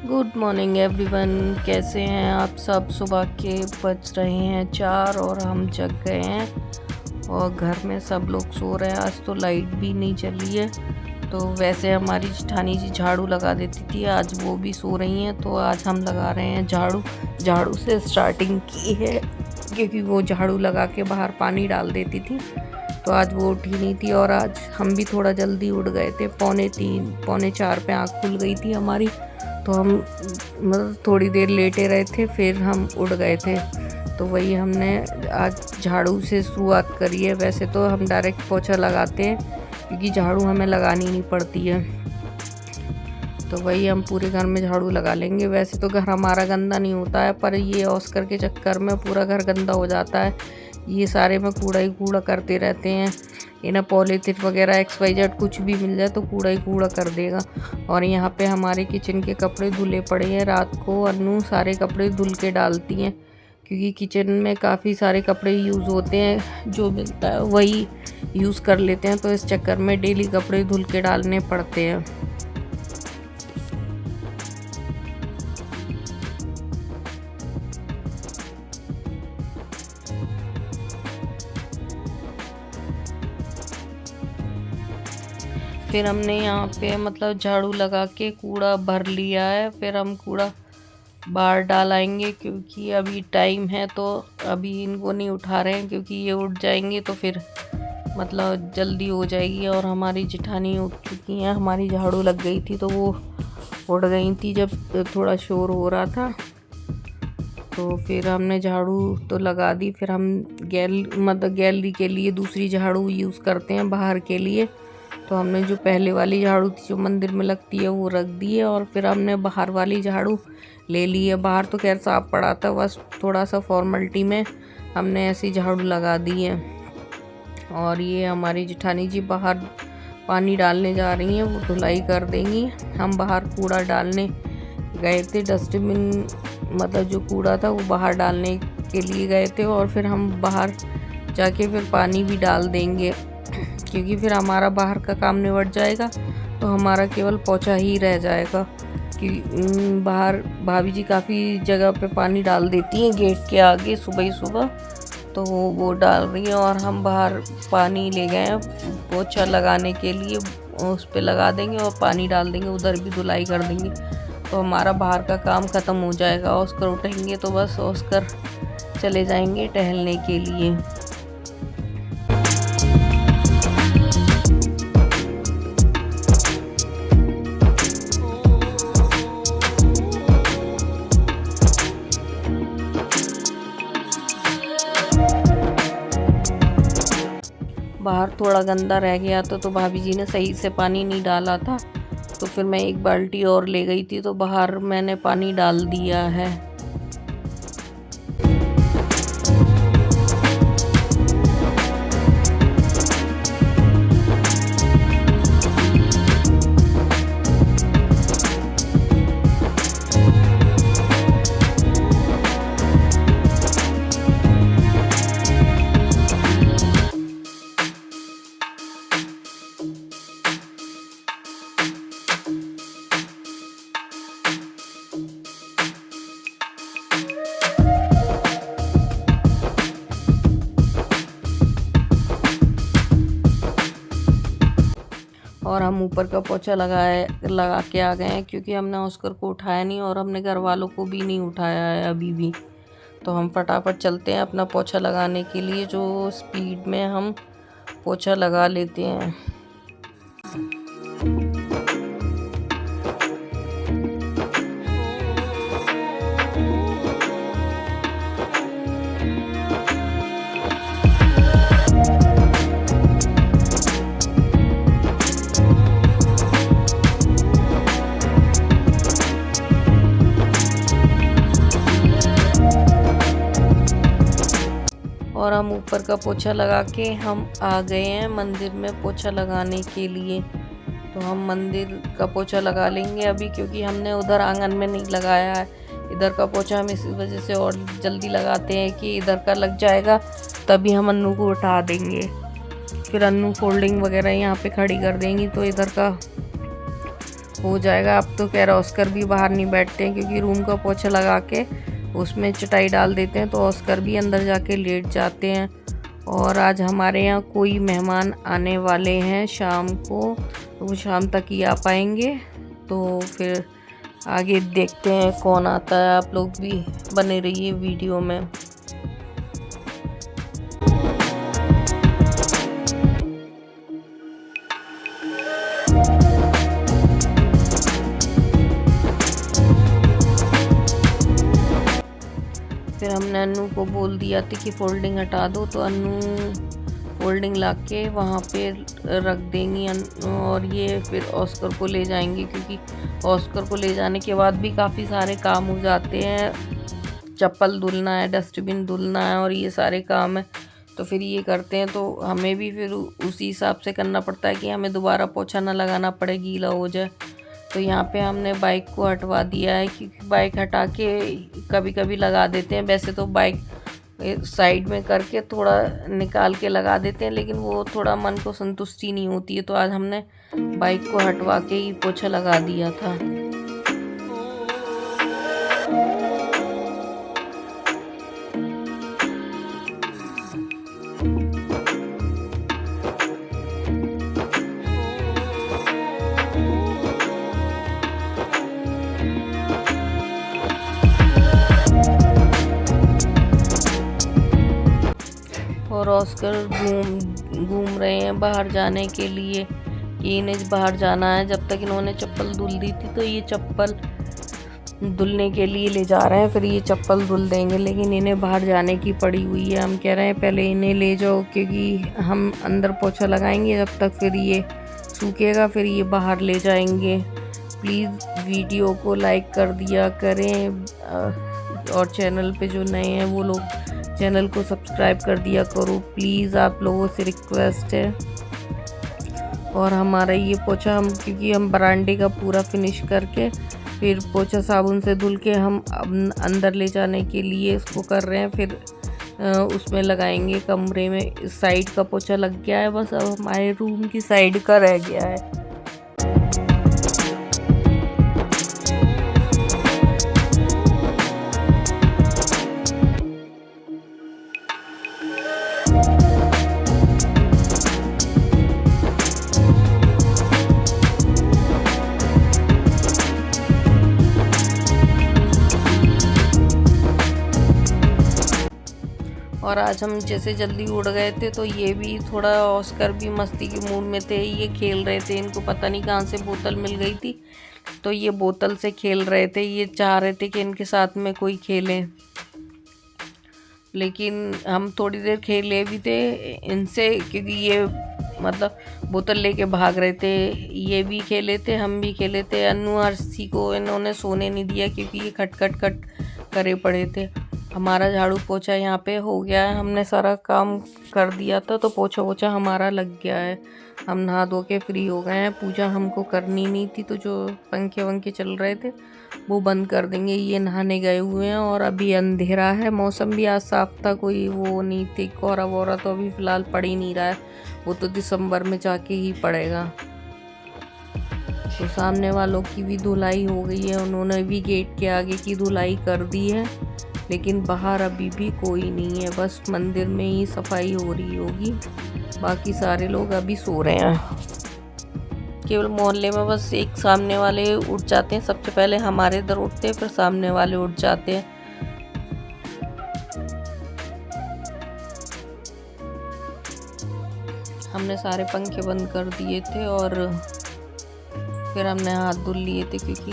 Good morning everyone. कैसे हैं आप सब। सुबह के बज रहे हैं 4 और हम जग गए हैं और घर में सब लोग सो रहे हैं। आज तो लाइट भी नहीं चली है, तो वैसे हमारी जेठानी जी झाड़ू लगा देती थी, आज वो भी सो रही हैं तो आज हम लगा रहे हैं झाड़ू। झाड़ू से स्टार्टिंग की है क्योंकि वो झाड़ू लगा के बाहर पानी डाल देती थी, तो आज वो उठी नहीं थी और आज हम भी थोड़ा जल्दी उठ गए थे। 3:45 4 पे आँख खुल गई थी हमारी, तो हम मतलब थोड़ी देर लेटे रहे थे, फिर हम उठ गए थे। तो वही हमने आज झाड़ू से शुरुआत करी है। वैसे तो हम डायरेक्ट पोछा लगाते हैं क्योंकि झाड़ू हमें लगानी नहीं पड़ती है, तो वही हम पूरे घर में झाड़ू लगा लेंगे। वैसे तो घर हमारा गंदा नहीं होता है, पर ये ऑस्कर के चक्कर में पूरा घर गंदा हो जाता है। ये सारे में कूड़ा ही कूड़ा करते रहते हैं, इन्हें पॉलीथीन वगैरह XYZ कुछ भी मिल जाए तो कूड़ा ही कूड़ा कर देगा। और यहाँ पे हमारे किचन के कपड़े धुले पड़े हैं। रात को अन्नू सारे कपड़े धुल के डालती हैं क्योंकि किचन में काफ़ी सारे कपड़े यूज़ होते हैं, जो मिलता है वही यूज़ कर लेते हैं, तो इस चक्कर में डेली कपड़े धुल के डालने पड़ते हैं। फिर हमने यहाँ पे मतलब झाड़ू लगा के कूड़ा भर लिया है, फिर हम कूड़ा बाहर डालेंगे क्योंकि अभी टाइम है, तो अभी इनको नहीं उठा रहे हैं क्योंकि ये उठ जाएंगे तो फिर मतलब जल्दी हो जाएगी। और हमारी जेठानी उठ चुकी हैं, हमारी झाड़ू लग गई थी तो वो उठ गई थी जब थोड़ा शोर हो रहा था, तो फिर हमने झाड़ू तो लगा दी। फिर हम गैलरी के लिए दूसरी झाड़ू यूज़ करते हैं बाहर के लिए, तो हमने जो पहले वाली झाड़ू थी जो मंदिर में लगती है वो रख दी है और फिर हमने बाहर वाली झाड़ू ले ली है। बाहर तो खैर साफ पड़ा था, बस थोड़ा सा फॉर्मेलिटी में हमने ऐसी झाड़ू लगा दी है। और ये हमारी जेठानी जी बाहर पानी डालने जा रही हैं, वो धुलाई कर देंगी। हम बाहर कूड़ा डालने गए थे, डस्टबिन मतलब जो कूड़ा था वो बाहर डालने के लिए गए थे, और फिर हम बाहर जाके फिर पानी भी डाल देंगे क्योंकि फिर हमारा बाहर का काम निपट जाएगा, तो हमारा केवल पोछा ही रह जाएगा। कि बाहर भाभी जी काफ़ी जगह पे पानी डाल देती हैं गेट के आगे सुबह ही सुबह, तो वो डाल रही हैं और हम बाहर पानी ले गए हैं पोछा लगाने के लिए, उस पर लगा देंगे और पानी डाल देंगे, उधर भी धुलाई कर देंगे, तो हमारा बाहर का काम ख़त्म हो जाएगा। ऑस्कर उठेंगे तो बस ऑस्कर चले जाएंगे टहलने के लिए। बाहर थोड़ा गंदा रह गया तो भाभी जी ने सही से पानी नहीं डाला था, तो फिर मैं एक बाल्टी और ले गई थी, तो बाहर मैंने पानी डाल दिया है। और हम ऊपर का पोछा लगा के आ गए हैं क्योंकि हमने ऑस्कर को उठाया नहीं और हमने घर वालों को भी नहीं उठाया है अभी भी, तो हम फटाफट चलते हैं अपना पोछा लगाने के लिए, जो स्पीड में हम पोछा लगा लेते हैं। और हम ऊपर का पोछा लगा के हम आ गए हैं मंदिर में पोछा लगाने के लिए, तो हम मंदिर का पोछा लगा लेंगे अभी क्योंकि हमने उधर आंगन में नहीं लगाया है। इधर का पोछा हम इसी वजह से और जल्दी लगाते हैं कि इधर का लग जाएगा तभी हम अन्नू को उठा देंगे। फिर अन्नू फोल्डिंग वगैरह यहाँ पे खड़ी कर देंगी तो इधर का हो जाएगा। अब तो कह रहा ऑस्कर भी बाहर नहीं बैठते हैं क्योंकि रूम का पोछा लगा के उसमें चटाई डाल देते हैं तो ऑस्कर भी अंदर जाके लेट जाते हैं। और आज हमारे यहाँ कोई मेहमान आने वाले हैं शाम को, तो वो शाम तक ही आ पाएंगे। तो फिर आगे देखते हैं कौन आता है। आप लोग भी बने रहिए वीडियो में। फिर हमने अन्नू को बोल दिया था कि फोल्डिंग हटा दो, तो अन्नू फोल्डिंग ला के वहाँ पे रख देंगी और ये फिर ऑस्कर को ले जाएंगे क्योंकि ऑस्कर को ले जाने के बाद भी काफ़ी सारे काम हो जाते हैं। चप्पल धुलना है, डस्टबिन धुलना है और ये सारे काम है, तो फिर ये करते हैं। तो हमें भी फिर उसी हिसाब से करना पड़ता है कि हमें दोबारा पोछा ना लगाना पड़े, गीला हो जाए। तो यहाँ पे हमने बाइक को हटवा दिया है क्योंकि बाइक हटा के कभी कभी लगा देते हैं। वैसे तो बाइक साइड में करके थोड़ा निकाल के लगा देते हैं, लेकिन वो थोड़ा मन को संतुष्टि नहीं होती है। तो आज हमने बाइक को हटवा के ही पोछा लगा दिया था। और ऑस्कर घूम रहे हैं बाहर जाने के लिए कि इन्हें बाहर जाना है। जब तक इन्होंने चप्पल धुल दी थी तो ये चप्पल धुलने के लिए ले जा रहे हैं, फिर ये चप्पल धुल देंगे, लेकिन इन्हें बाहर जाने की पड़ी हुई है। हम कह रहे हैं पहले इन्हें ले जाओ क्योंकि हम अंदर पोछा लगाएंगे जब तक, फिर ये सूखेगा, फिर ये बाहर ले जाएंगे। प्लीज़ वीडियो को लाइक कर दिया करें और चैनल पे जो नए हैं वो लोग चैनल को सब्सक्राइब कर दिया करो प्लीज़, आप लोगों से रिक्वेस्ट है। और हमारा ये पोछा क्योंकि हम बरांडे का पूरा फिनिश करके फिर पोछा साबुन से धुल के हम अंदर ले जाने के लिए इसको कर रहे हैं। फिर उसमें लगाएंगे कमरे में। साइड का पोछा लग गया है, बस अब हमारे रूम की साइड का रह गया है। और आज हम जैसे जल्दी उड़ गए थे तो ये भी थोड़ा ऑस्कर भी मस्ती के मूड में थे। ये खेल रहे थे, इनको पता नहीं कहाँ से बोतल मिल गई थी, तो ये बोतल से खेल रहे थे। ये चाह रहे थे कि इनके साथ में कोई खेले, लेकिन हम थोड़ी देर खेले भी थे इनसे क्योंकि ये मतलब बोतल लेके भाग रहे थे। ये भी खेले थे, हम भी खेले थे। अन्नू हर्षी को इन्होंने सोने नहीं दिया क्योंकि ये खट खट खट करे पड़े थे। हमारा झाड़ू पोछा यहाँ पे हो गया है, हमने सारा काम कर दिया था तो पोछा वोछा हमारा लग गया है। हम नहा धो के फ्री हो गए हैं। पूजा हमको करनी नहीं थी, तो जो पंखे वंखे चल रहे थे वो बंद कर देंगे। ये नहाने गए हुए हैं और अभी अंधेरा है। मौसम भी आज साफ था, कोई वो नहीं थी, कोहरा वोहरा तो अभी फ़िलहाल पड़ ही नहीं रहा है, वो तो दिसंबर में जाके ही पड़ेगा। तो सामने वालों की भी धुलाई हो गई है, उन्होंने भी गेट के आगे की धुलाई कर दी है, लेकिन बाहर अभी भी कोई नहीं है। बस मंदिर में ही सफाई हो रही होगी, बाकी सारे लोग अभी सो रहे हैं। केवल मोहल्ले में बस एक सामने वाले उठ जाते हैं, सबसे पहले हमारे इधर उठते हैं, फिर सामने वाले उठ जाते हैं। हमने सारे पंखे बंद कर दिए थे और फिर हमने हाथ धुल लिए थे क्योंकि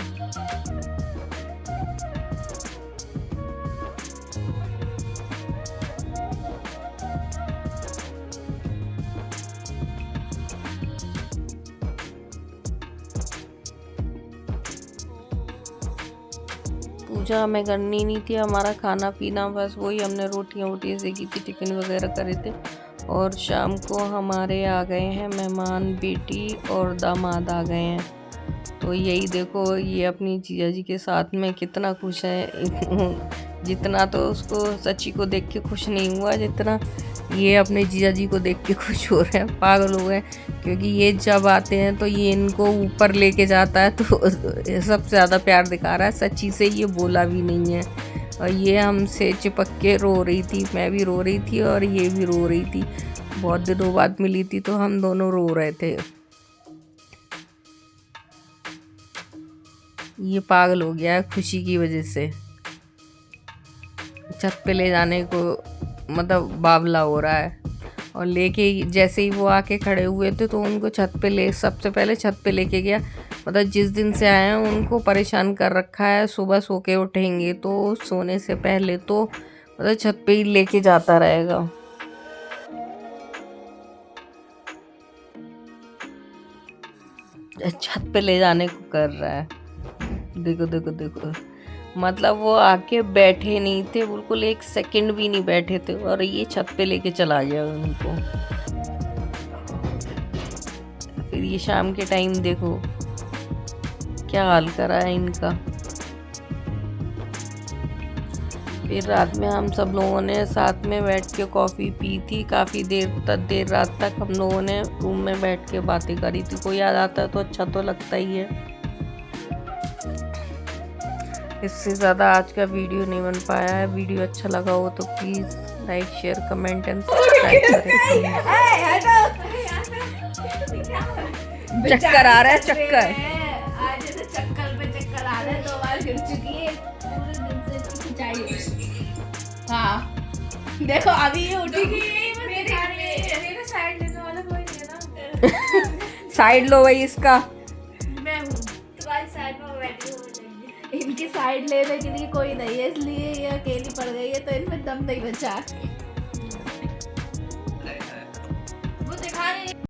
पूजा हमें करनी नहीं थी। हमारा खाना पीना बस वही, हमने रोटियां वोटियाँ सेकी थी, टिफ़िन वगैरह करे थे। और शाम को हमारे आ गए हैं मेहमान, बेटी और दामाद आ गए हैं। तो यही देखो, ये अपनी जीजा जी के साथ में कितना खुश है। जितना तो उसको सच्ची को देख के खुश नहीं हुआ जितना ये अपने जीजा जी को देख के खुश हो रहे हैं, पागल हो गए, क्योंकि ये जब आते हैं तो ये इनको ऊपर लेके जाता है, तो सबसे ज़्यादा प्यार दिखा रहा है। सच्ची से ये बोला भी नहीं है, और ये हमसे चिपक के रो रही थी, मैं भी रो रही थी और ये भी रो रही थी। बहुत दिनों बाद मिली थी तो हम दोनों रो रहे थे। ये पागल हो गया है खुशी की वजह से, छत पे ले जाने को मतलब बावला हो रहा है। और लेके जैसे ही वो आके खड़े हुए थे तो उनको छत पे सबसे पहले छत पे लेके गया। मतलब जिस दिन से आए हैं उनको परेशान कर रखा है, सुबह सो के उठेंगे तो सोने से पहले तो मतलब छत पे ही लेके जाता रहेगा। छत पे ले जाने को कर रहा है, देखो देखो देखो। मतलब वो आके बैठे नहीं थे, बिल्कुल 1 सेकंड भी नहीं बैठे थे, और ये छत पे लेके चला गया उनको। फिर ये शाम के टाइम देखो क्या हाल करा है इनका। फिर रात में हम सब लोगों ने साथ में बैठ के कॉफ़ी पी थी, काफ़ी देर रात तक हम लोगों ने रूम में बैठ के बातें करी थी। कोई याद आता है तो अच्छा तो लगता ही है। इससे ज़्यादा आज का वीडियो नहीं बन पाया है। वीडियो अच्छा लगा हो तो please like, share, comment and subscribe करें। चक्कर आ रहा है, चक्कर आज चक्कर पे चक्कर आ रहा है, 2 बार गिर चुकी है, पूरे दिन से इसकी खिंचाई। हाँ देखो अभी ये उठेगी, मेरे साइड लेने वाला कोई नहीं है ना। साइड लो भाई इसका, मैं हूँ तुम्हारी साइड में बैठी हूँ। इनकी साइड लेने के लिए कोई नहीं है, इसलिए ये अकेली पड़ गई है, तो इनमें दम नहीं बचा।